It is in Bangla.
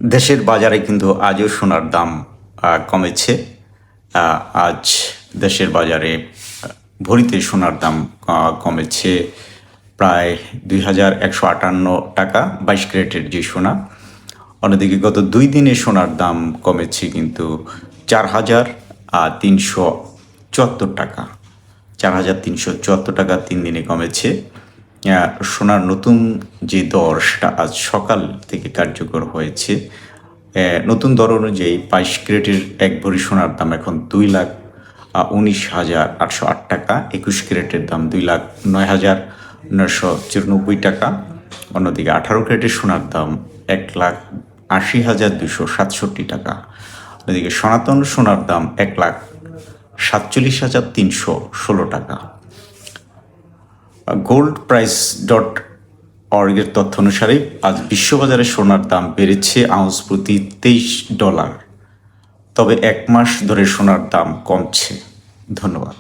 দেশের বাজারে কিন্তু আজও সোনার দাম কমেছে। আজ দেশের বাজারে ভরিতে সোনার দাম কমেছে প্রায় ২,১৫৮ টাকা ২২ ক্যারেটের যে সোনা। অন্যদিকে গত ২ দিনে সোনার দাম কমেছে কিন্তু ৪,৩৭৪ টাকা। ৪,৩৭৪ টাকা ৩ দিনে কমেছে। সোনার নতুন যে দর সেটা আজ সকাল থেকে কার্যকর হয়েছে। নতুন দর অনুযায়ী ২২ ক্যারেটের ১ ভরি সোনার দাম এখন ২,১৯,৮০৮ টাকা। ২১ ক্যারেটের দাম ২,০৯,৯৯৪ টাকা। অন্যদিকে ১৮ ক্যারেটের সোনার দাম ১,৮০,২৬৭ টাকা। অন্যদিকে সনাতন সোনার দাম ১,৪৭,৩১৬ টাকা। goldprice.org-এর তথ্য অনুসারে আজ বিশ্ববাজারে সোনার দাম বেড়েছে আউন্স প্রতি $23। তবে ১ মাস ধরে সোনার দাম কমছে। ধন্যবাদ।